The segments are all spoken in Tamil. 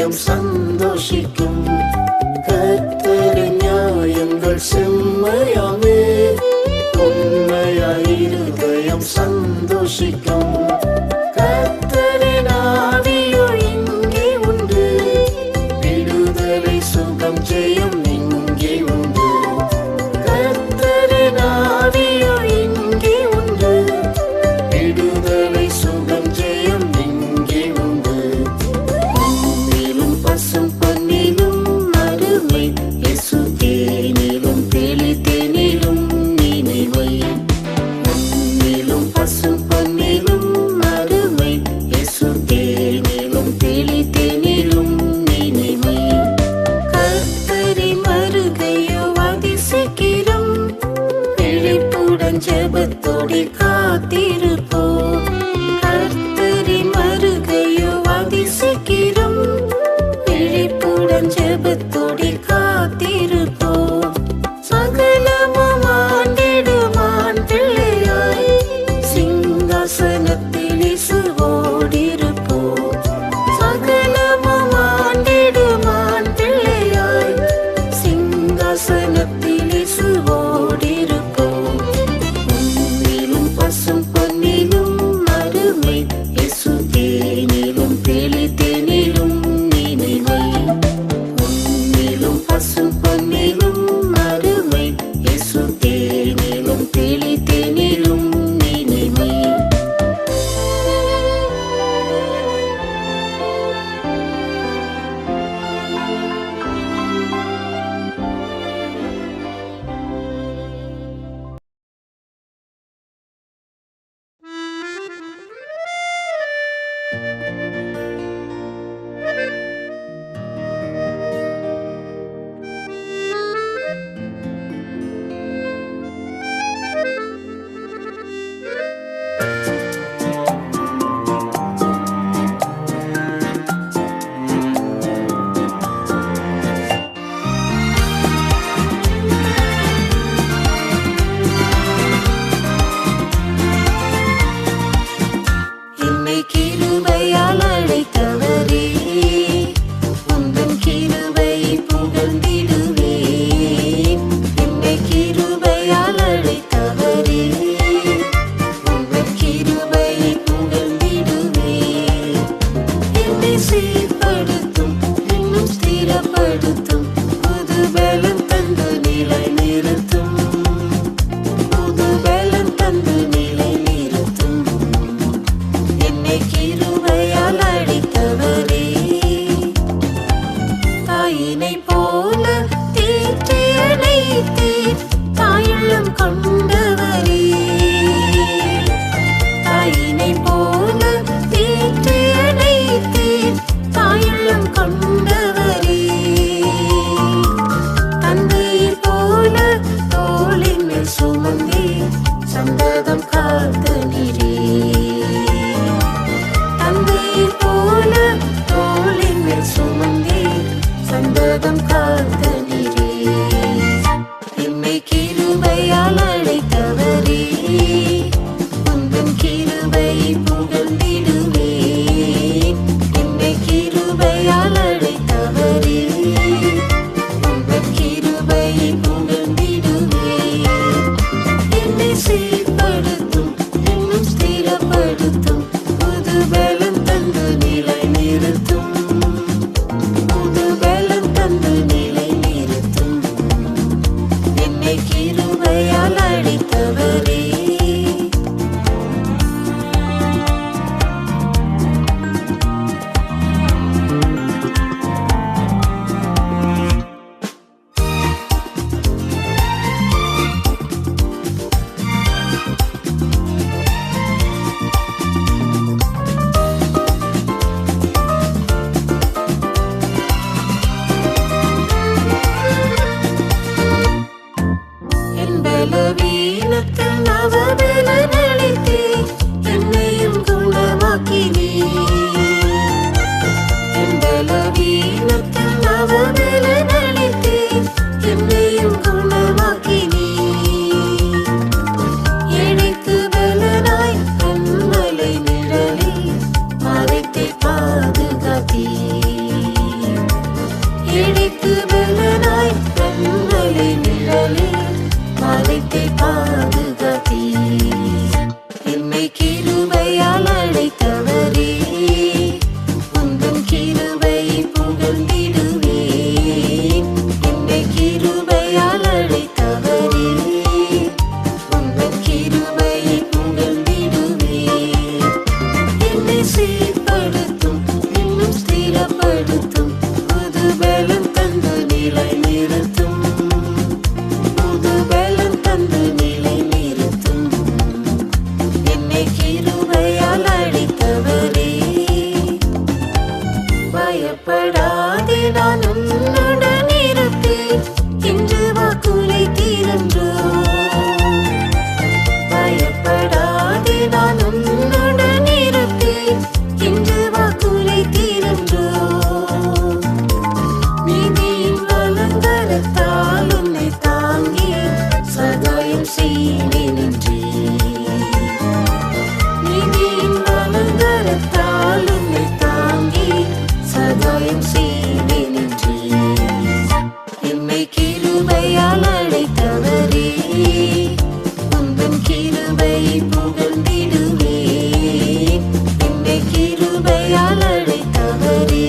இருதயம் சந்தோஷிக்கும். கர்த்தரின் நியாயங்கள் செம்மையாமே, உண்மையாய் இருதயம் சந்தோஷிக்கும். கர்த்தரின் ஆவியோ இங்கே உண்டு, விடுதலை சுகம் ஜெயம் இங்கே உண்டு. கர்த்தரின் ஆவியோ இங்கே உண்டு, விடுதலை சுகம் ஜெயம் இங்கே உண்டு. பொன்னிலும் பசும் பொன்னிலும் அருமை இயேசு, தேனிலும் தெளித்தேனிலும் நினைவை. பொன்னிலும் பசும் பொன்னிலும் அருமை இயேசு, தேனிலும் தெளித்தேனிலும் நினைவை. கர்த்தரின் வருகையோ அதிசீக்கிரம், விழிப்புடன் ஜெபத்தோடு காத்திருப்போம். கர்த்தரின் வருகையோ அதிசீக்கிரம், விழிப்புடன் ஜெபத்தோடு காத்திருப்போம். சகலமும் ஆண்டிடுமான் பிள்ளையாய், சிங்காசனத்தில் இயேசுவோடிருப்போம். சகலமும் ஆண்டிடுமான் பிள்ளையாய், சிங்காசனத்தில் இயேசுவோடிருப்போம். பொன்னிலும் பசும் பொன்னிலும் அருமை இயேசு, தேனிலும் தெளித்தேனிலும் நினைவை. பொன்னிலும் பசும் பொன்னிலும் அருமை இயேசு, தேனிலும் தெளித்தேனிலும் நினைவை. என்னை கிருபையால் அழைத்தவரே, உந்தன் கிருபை புகழ்ந்திடுவேன். என்னை கிருபையால் அழைத்தவரே, உந்தன் கிருபை புகழ்ந்திடுவேன். என்னை சீர்படுத்தும், இன்னும் ஸ்திரப்படுத்தும், புது பலம் தந்து நிலை நிறுத்தும். புது பலம் தந்து நிலை நிறுத்தும். என்னை கிருபையால் அழைத்தவரே, தாயினை போல தேற்றி அணைத்தீர், தாயுள்ளம் கொண்டவரே. தாயினை போல தேற்றி அணைத்தீர், பயப்படாதே நான் உன்னுடன் இருப்பேன் என்று வாக்குலை தீரன்றோ. பயப்படாதே நான் உன்னுடன் இருப்பேன் என்று வாக்குலை தீரன்றோ. நீதியின் வலங்கரத்தால் உன்னை தாங்கி சகாயம் செய்வேன் என்றே. நீதியின் வலங்கரத்தால் உன்னை தாங்கி சகாயம் செய்வேன் என்றே. என்னை கிருபையால் அழைத்தவரே உந்தன் கிருபையை புகழ்ந்திடுவேன். என்னை கிருபையால் அழைத்தவரே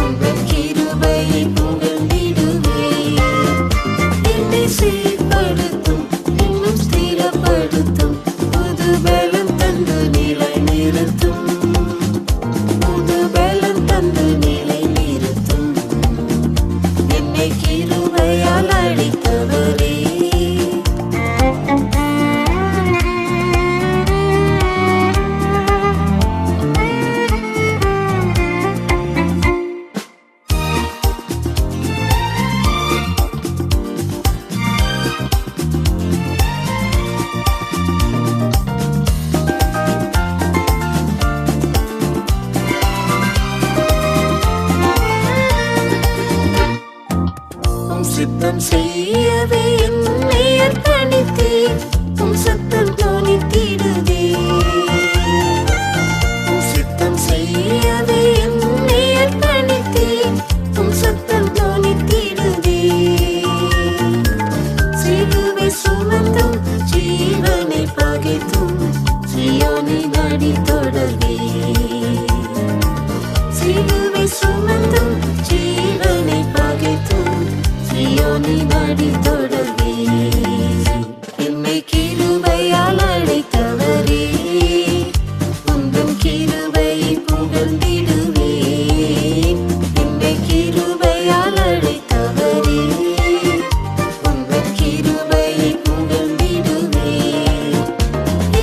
உந்தன் கிருபையை புகழ்ந்திடுவேன். என்னை சீர்படுத்தும் இன்னும் ஸ்திரப்படுத்தும் புது பலம் தந்து நிலை நிறுத்தும். புது பலம் தந்து நிலை நிறுத்தும். என்னை கிருபையால் அழைத்தவரே. உம் சித்தம் செய்யவே என்னை அர்ப்பணித்தேன். உம் சத்தம் தொனித்திடுதே. உம் சித்தம் செய்யவே என்னை அர்ப்பணித்தேன். உம் சத்தம் தொனித்திடுதே. சிலுவை சுமந்தும் ஜீவனை பகைத்தும் சீயோனின் அடி தொடர்வே. சிலுவை சுமந்தும் ஜீவனை பகைத்தும் சீயோனின் அடி தொடர்வே. என்னை கிருபையால் அழைத்தவரே உந்தன் கிருபையை புகழ்ந்திடுவேன். என்னை கிருபையால் அழைத்தவரே உந்தன் கிருபையை புகழ்ந்திடுவேன்.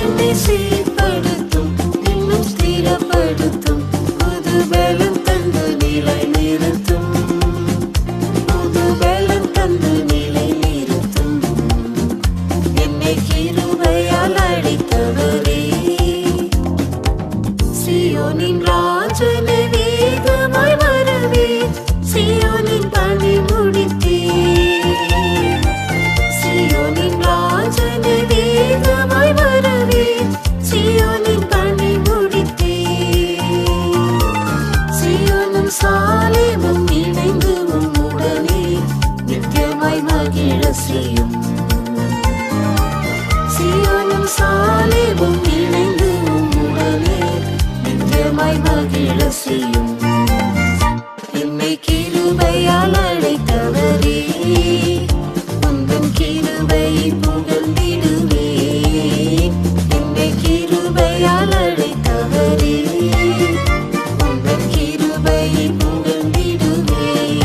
என்னை சீர்படுத்தும் இன்னும் ஸ்திரப்படுத்தும் புது பலம் தந்து நிலை நிறுத்தும். புது பலம் தந்து நிலை நிறுத்தும். என்னை கிருபையால் அழைத்தவரே. சீயோனின் ராஜனை வேகமாய் வரவே சீயோனின் பணி முடித்தே. சீயோனின் ராஜனை வேகமாய் வரவே சீயோனின் பணி முடித்தே. சீயோனும் சாலேமும் இணைந்து உம்முடனே நித்தியமாய் மகிழ செய்யும். சீயோனும் சாலேமும் இணைந்து உம்முடனே நித்தியமாய் மகிழ செய்யும். என்னை கிருபையால் அழைத்தவரே உந்தன் கிருபையை புகழ்ந்திடுவேன். என்னை கிருபையால் அழைத்தவரே உந்தன் கிருபையை புகழ்ந்திடுவேன்.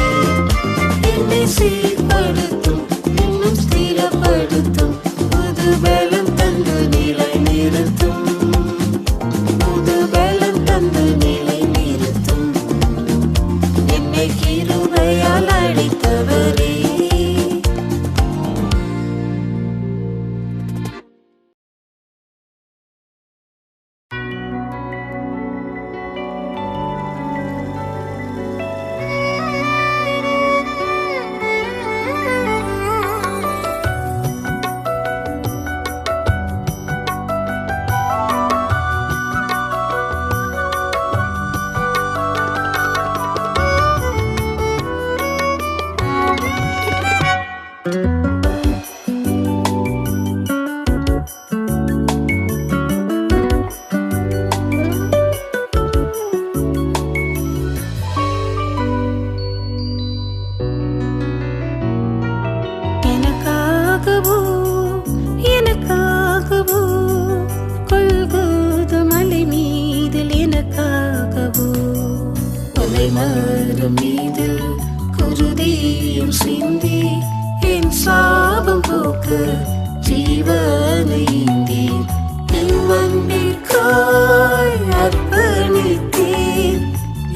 என்னை சீர்படுத்தும் இன்னும் ஸ்திரப்படுத்தும் புது பலம் தந்து நிலை நிறுத்தும். புது பலம் தந்து நிலை நிறுத்தும். என்னை கிருபையால் அழைத்தவரே. மரம் மீதில் குருதியும் சிந்தி என் சாபம் போக்க ஜீவனை ஈந்தீர். என் அன்பிற்காய் அர்ப்பணித்தீர்.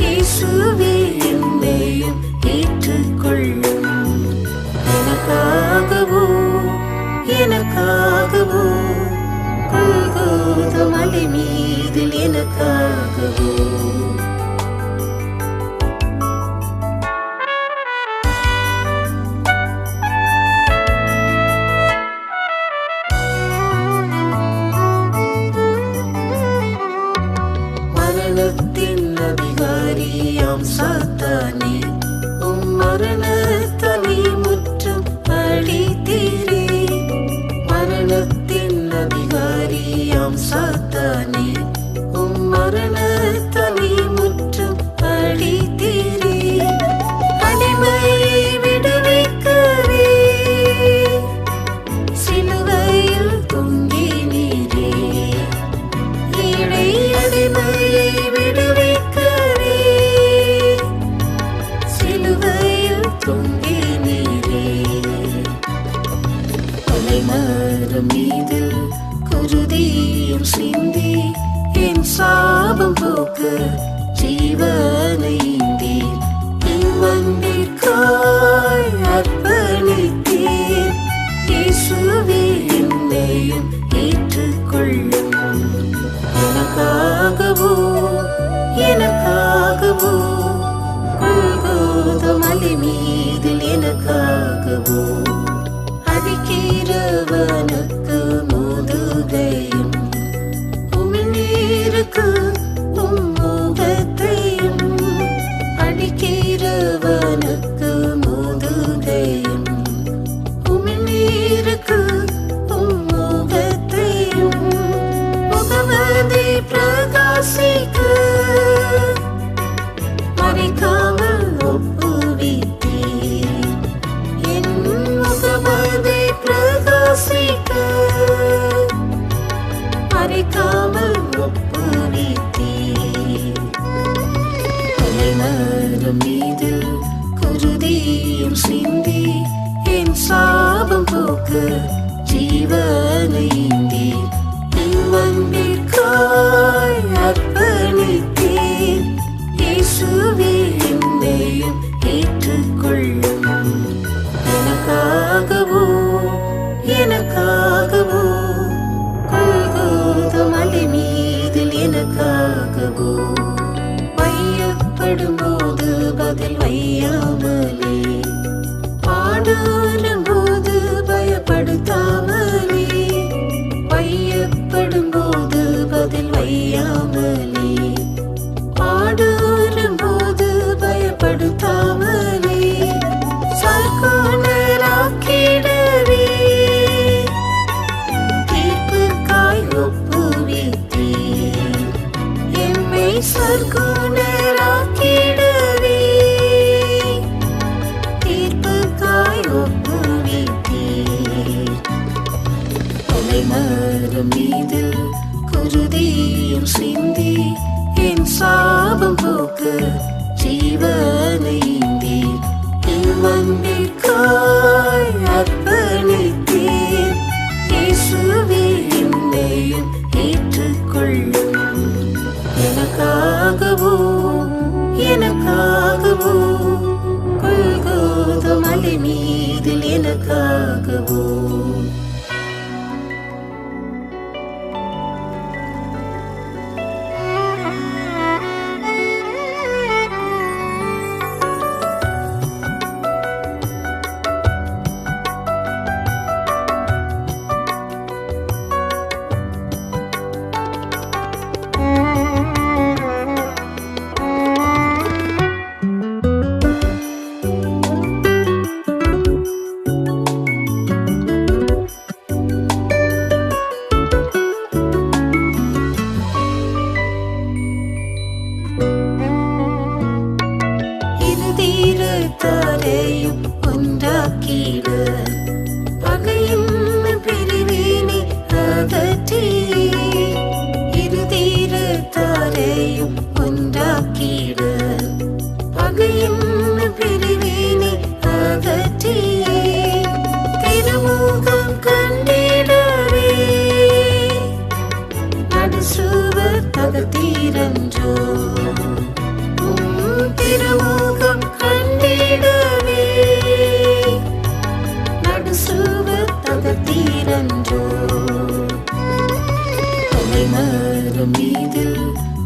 இயேசு சாத்தானே மரண தனி முற்றம் அழித்தீரே மரணத்தின் அதிகாரியாம் சாத்தானே மரண தனி முற்றம் அழித்தீரே அடிமையை விடுவிக்கவே சிலுவையில் தொங்கினீரே ஏழை அடிமையை விடுவிக்கவே சிலுவையில் தொங்கினீரே கொலைமரம் மீதில் குருதியும் சிந்தி என் சாபம் போக்க ஜீவனை ஈந்தீர் இவ்வன்பிற்காய் அர்ப்பணித்தீர் இயேசுவே என்னையும் ஏற்றுக்கொள்ளும் எனக்காகவோ எனக்காகவோ கொல்கோத மலை மீதில் எனக்காகவோ அடிக்கிறவனுக்கு முதுகையும் உமிழ்நீருக்கு முகத்தையும் அடிக்கிறவனுக்கு முதுகையும் உமிழ்நீருக்கு முகத்தையும் முகமதி பிரகாசிக்க மறைக்காமல் ஒப்புவித்தீர் என் முகமதி பிரகாசிக்க மறைக்காமல் ஒப்புவித்தீர் கொலைமரம் மீதில் குருதியும் சிந்தி என் சாபம் போக்க ஜீவனை ஈந்தீர் இவ்வன்பிற்காய் அர்ப்பணித்தீர் இயேசுவே என்னையும் ஏற்றுக்கொள்ளும் எனக்காகவோ எனக்காகவோ கொல்கோத மலை மீதில் எனக்காகவோ வையப்படும் போது பதில் வையாமலே பாடுறும் போது பயப்படுத்தாமலே வையப்படும் போது பதில் வையாமலே பாடுறும் போது பயப்படுத்தாமலே சர்க்குணராக்கிடவே தீர்ப்புக்காய் ஒப்புவித்தீர் எம்மை சர்க்குணராக்கிடவே தீர்ப்புக்காய் ஒப்புவித்தீர் கொலைமரம் மீதில் குருதியும் சிந்தி என் சாபம் போக்க ஜீவனை ஈந்தீர் இவ்வன்பிற்காய் அர்ப்பணித்தீர் இயேசுவே என்னையும் ஏற்றுக்கொள்ளும் எனக்காகவோ எனக்காகவோ கொல்கோத மலை மீதில் எனக்காகவோ தரையும் ஒன்றாக்கிட பகையும் பிரிவினை அகற்றி இருதீர தரையும் ஒன்றாக்கிட பகையும் பிரிவினை அகற்றி திருமுகம் கண்டிடவே நடுசுவர் தகத்தீரன்றோ திருமுகம் கண்டிடவே நடுசுவர் தகத்தீரன்றோ கொலைமரம் மீதில்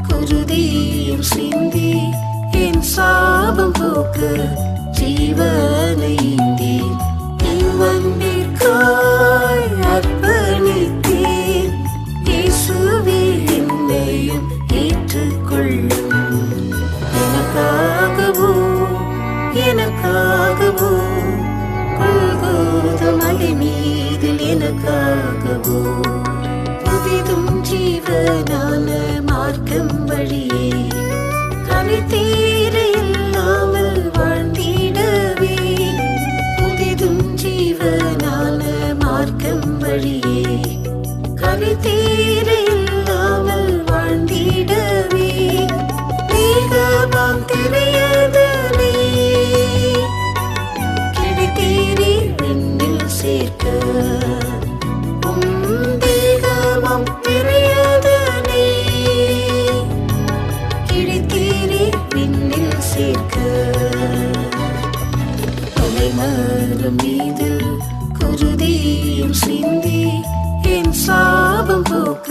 குருதியும் சிந்தி என் சாபம் போக்க ஜீவனை ஈந்தீர் இவ்வன்பிற்காய் அர்ப்பணித்தீர் இயேசுவே என்னையும் ஏற்றுக்கொள்ளும் எனக்காக தெரியாதனே கிடைத்தீரே விண்ணில் சேர்க்க தேகமாம் தெரியாதனே கிடைத்தீரே விண்ணில் சேர்க்க மரம் மீது குருதியும் சிந்தி என் சாபம் போக்க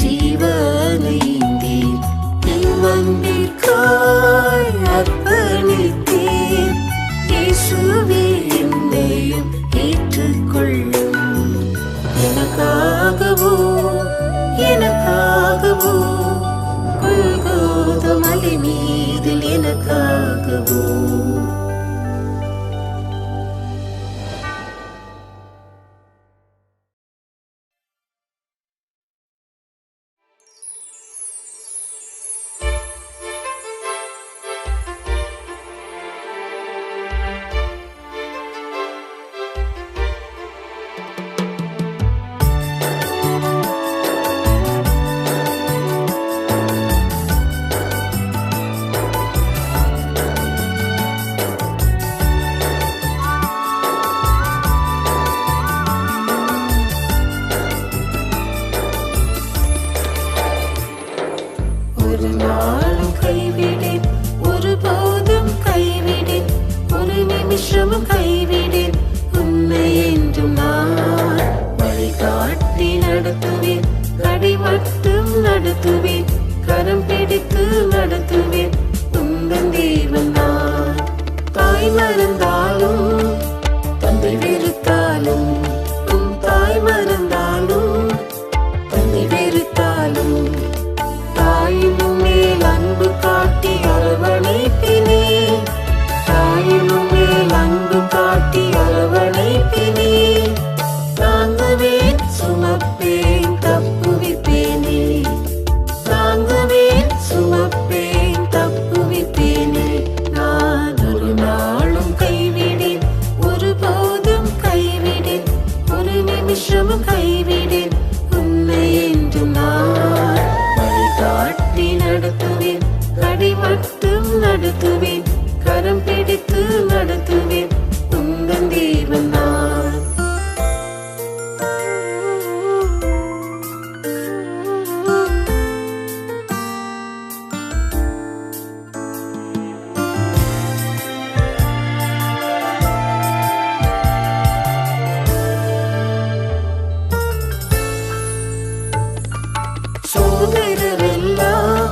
ஜீவனைந்தி வந்திற்காய் அர்ப்பணித்தேன் இயேசுவே என்னையும் ஏற்றுக்கொள்ளும் எனக்காகவோ கொல்கோதா மலை மீதில் எனக்காகவோ ஒரு நாளும் கைவிடேன் ஒருபோதும் கைவிடேன் ஒரு நிமிஷமும் கைவிடேன் உன்னை என்றும் நான் வழிகாட்டி நடத்துவேன் கடி மட்டும் நடத்துவேன் கரம் பிடித்து நடத்துவேன் உந்தன் தேவன் நான் தாய் மறந்தாலும் தந்தை வெறுத்தாலும் உன் தாய் மறந்தாலும் தந்தை வெறுத்தாலும் தாயினும் மேல் அன்பு காட்டி அரவணைப்பினே தாயினும் மேல் அன்பு காட்டி அரவணைப்பினே தாங்குவேன் சுமப்பேன் தப்புவிப்பேனே தாங்குவேன் சுமப்பேன் தப்புவிப்பேனே நான் ஒரு நாளும் கைவிடேன் ஒருபோதும் கைவிடேன் ஒரு நிமிஷமும் கைவிடேன் உன்னை என்றும் நான் காட்டி நடத்துவேன் கடி மட்டும் நடத்துவேன் கரம் பிடித்து நடத்துவேன் உந்தன் தேவன் நான் சோதரரெல்லாம்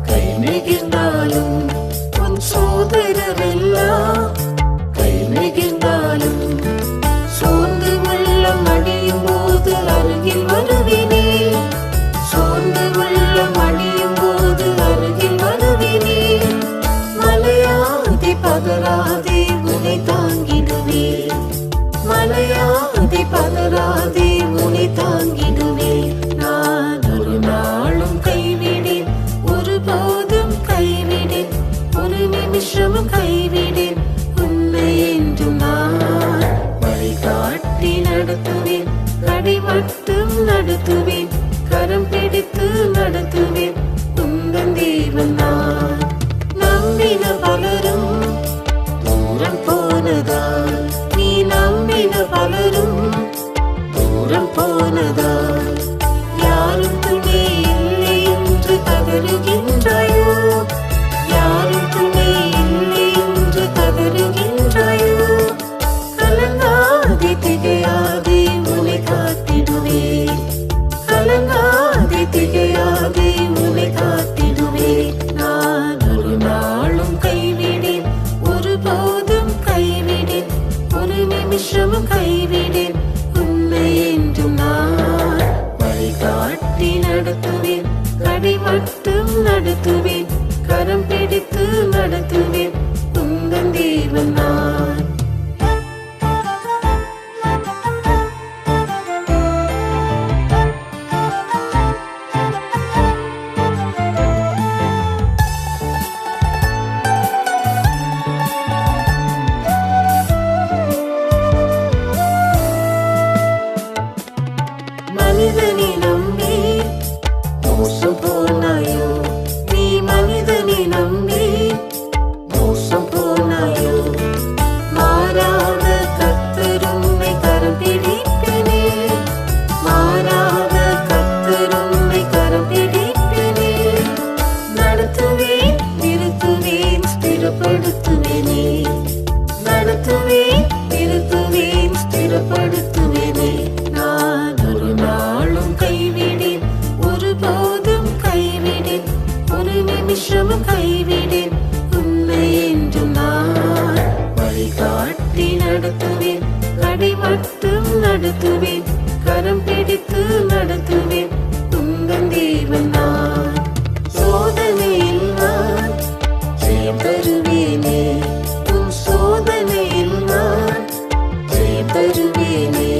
கை நெகிழ்ந்தாலும் உன் சோதரரெல்லாம் கை நெகிழ்ந்தாலும் சோர்ந்து உள்ளம் அடியும் போது அருகில் வருவினே சோர்ந்து உள்ளம் அடியும் போது அருகில் வருவினே மலையாதி பதறாதே உனை தாங்கிடுவே மலையாதி பதறாதே உனை தாங்கிடுவே நான் ஒரு நாளும் கைவிடேன் ஒருபோதும் கைவிடேன் ஒரு நிமிஷமும் கைவிடேன் உன்னை என்றும் நான் வழிகாட்டி நடத்துவேன் கடி மட்டும் நடத்துவேன் கரம் பிடித்து நடத்துவேன் உந்தன் தேவன் நான் நம்பின பலரும் தூரம் போனதால் நீ நம்பின பலரும் தூரம் போனதால் யாரும் துணை இல்லை என்று கதறுகின்றாயோ யாரும் துணை இல்லை என்று கதறுகின்றாயோ கலங்காதே திகையாதே உன்னை காத்திடுவேன் நிமிஷமும் கைவிடேன் உன்னை என்றும் நான் வழிகாட்டி நடத்துவேன் அடி மட்டும் நடத்துவேன் கரம் பிடித்து நடத்துவேன் உந்தன் தேவன் நான் சோதனையில் நான் ஜெயம் பெறுவேனே உன் சோதனையில் நான் ஜெயம் பெறுவேனே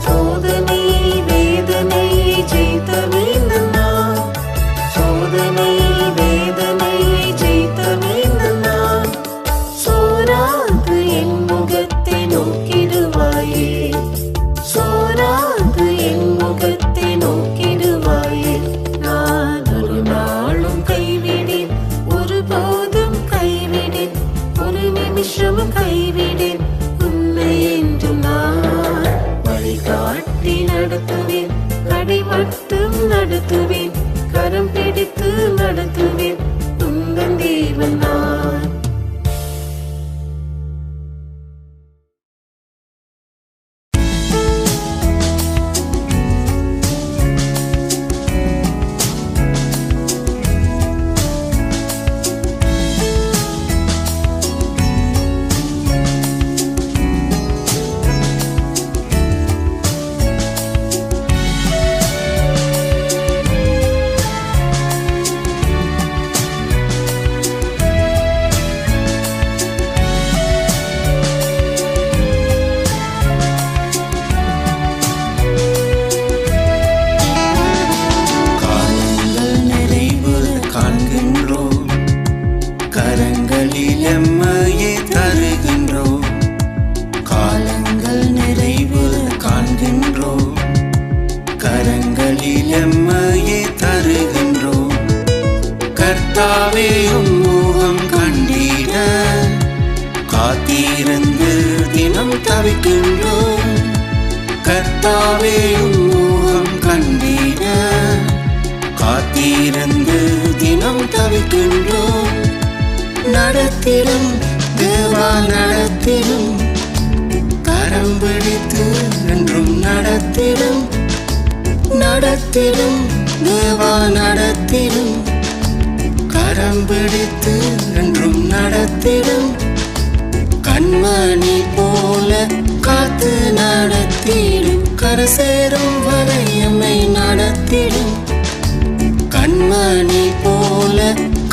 சோதனை வேதனை ஜெயித்த வேந்தன் நான் சோதனை வேதனை ஜெயித்த வேந்தன் நான் சோராது என் முகத்தை நோக்கிடுவாயே சோராது என் முகத்தை நோக்கிடுவாயே நான் ஒரு நாளும் கைவிடேன் ஒருபோதும் கைவிடேன் ஒரு நிமிஷமும் கைவிடேன் உன்னை என்றும் நான் வழிகாட்டி நடத்துவேன் அடி மட்டும் நடத்துவேன் கரம் பிடித்து நடத்துவேன் உந்தன் தேவன் நான் காத்திருந்து தினம் தவிக்கின்றோம் கர்த்தாவே உம்மோகம் கண்டிட காத்திருந்து தினம் தவிக்கின்றோம் நடத்திடும் தேவா நடத்திடும் கரம் பிடித்து என்றும் நடத்திடும் நடத்திடும் தேவா நடத்திடும் கரம் பிடித்து என்றும் நடத்திடும் கண்மணி போல காத்து நடத்திடும் கரசேரும் வரை எம்மை நடத்திடும் கண்மணி போல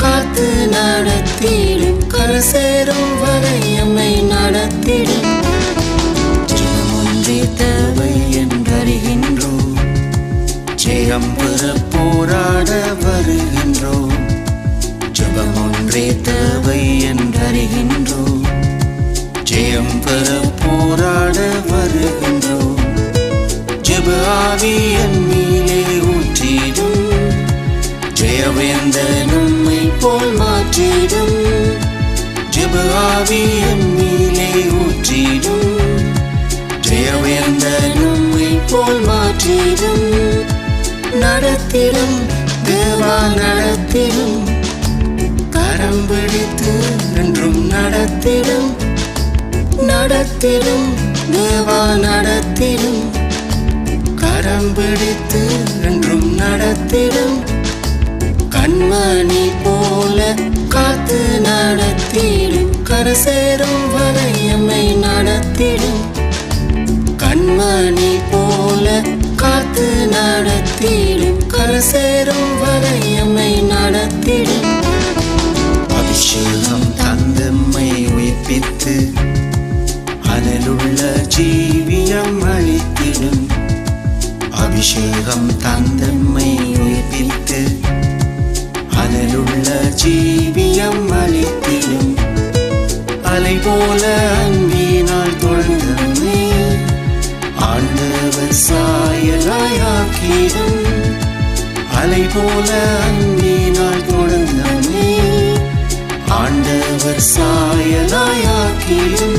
காத்து நடத்திடும் கரசேரும் வரை எம்மை நடத்திடும் ஜெயமொன்றே தேவை என்றறிகின்றோம் ஜெயம் பெற போராட வருகின்றோம் ஜெபமொன்றே தேவை என்றறிகின்றோம் ஜெயம் பெற போராட வருகின்றோம் ஜெப ஆவி என் மேலே ஊற்றிடும் ஜெயவேந்த நம்மை போல் மாற்றிடும் ஜெப ஆவி என் மேலே ஊற்றிடும் ஜெயவேந்த நம்மை போல் மாற்றிடும் நடத்திடும் தேவா நடத்திடும் கரம் பிடித்து என்றும் நடத்திடும் நடத்திடும் தேவா நடத்திடும் கரம் பிடித்து என்றும் நடத்திடும் கண்மணி போல காத்து நடத்திடும் கரசேரும் வரை எம்மை நடத்திடும் கண்மணி போல காத்து நடத்திடும் கரசேரும் வரை எம்மை நடத்திடும் அபிஷேகம் தந்தம்மை உயிர்ப்பித்து அதிலுள்ள ஜீவியம் அளித்திடும் அபிஷேகம் தந்தம்மை உயிர்ப்பித்து அதிலுள்ள ஜீவியம் அளித்திடும் அலை போல அன்பினால் தொடர்ந்தம்மை ஆண்டவர் சாயலாயாக்கிடும் அலை போல அன்பினால் தொடர்ந்தம்மை ஆண்டவர் சாயலாயாக்கிடும்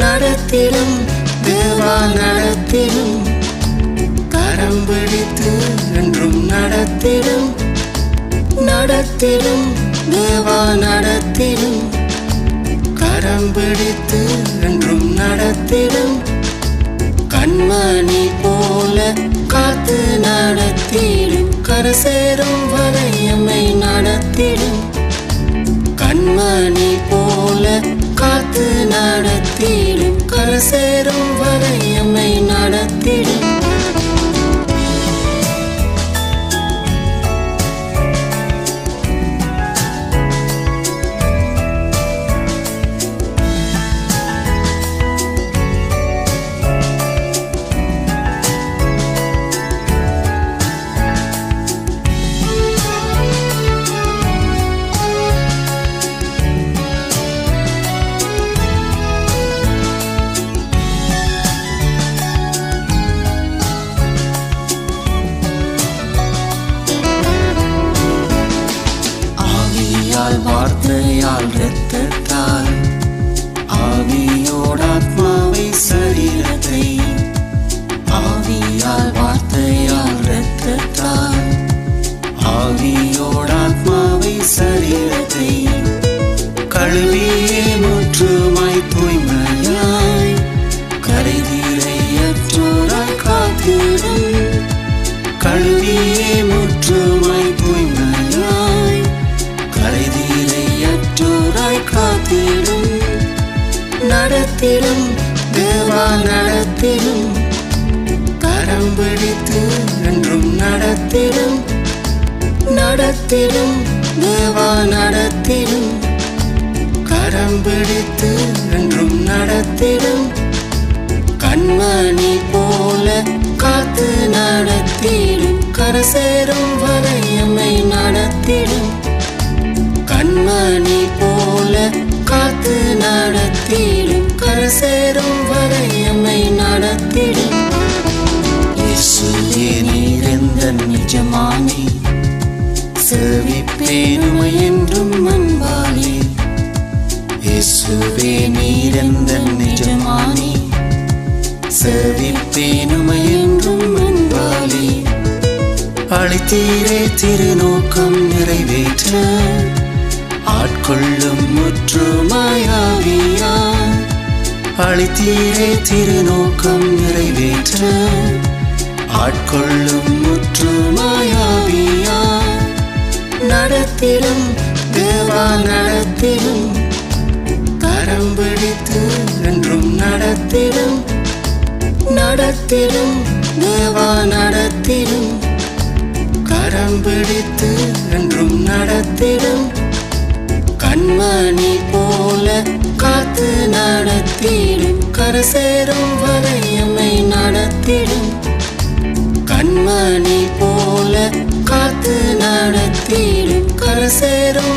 நடத்திடும் தேவா நடத்திடும் கரம் பிடித்து என்றும் நடத்திடும் நடத்திடும் தேவா நடத்திடும் கரம் பிடித்து என்றும் நடத்திடும் கண்மணி போல காத்து நடத்திடும் கரை சேரும் வரை எம்மை நடத்திடும் கண்மணி போல காத்து நடத்திடும் கரை சேரும் வரை எம்மை நடத்திடும் வார்த்தையால் இரத்தத்தால் ஆவியோடு ஆத்மாவை சரீரத்தை ஆவியால் வார்த்தையால் இரத்தத்தால் ஆவியோடு ஆத்மாவை சரீரத்தை கழுவியே முற்றுமாய் தூய்மையாய் கரைதீரையற்றோராய் காத்திடும் கழுவியே முற்றுமாய் தூய்மையாய் கரைதீரையற்றோராய் காத்திடும் நடத்திடும் தேவா நடத்திடும் கரம் பிடித்து என்றும் நடத்திடும் நடத்திடும் தேவா நடத்திடும் கரம் பிடித்து என்றும் நடத்திடும் கண்மணி போல காத்து நடத்திடும் கரை சேரும் வரை எம்மை நடத்திடும் கண்மணி போல காத்து நடத்திடும் கரை சேரும் வரை எம்மை நடத்திடும் இயேசுவே நீர் எந்தன் நிஜமானே சேவிப்பேன் உம்மை என்றும் அன்பாலே இயேசுவே நீர் எந்தன் நிஜமானே சேவிப்பேன் உம்மை என்றும் அன்பாலே அழைத்தீரே திருநோக்கம் நிறைவேற்ற ஆட்கொள்ளும் முற்றுமாயாவியா அழைத்தீரே திருநோக்கம் நிறைவேற்ற ஆட்கொள்ளும் முற்றுமாயாவியா நடத்திடும் தேவா நடத்திடும் கரம் பிடித்து என்றும் நடத்திடும் நடத்திடும் தேவா நடத்திடும் கரம் பிடித்து என்றும் நடத்திடும் கண்மணி போல காத்து நடத்திடும் கரை சேரும் வரை எம்மை நடத்திடும் கண்மணி போல காத்து நடத்திடும் கரை சேரும்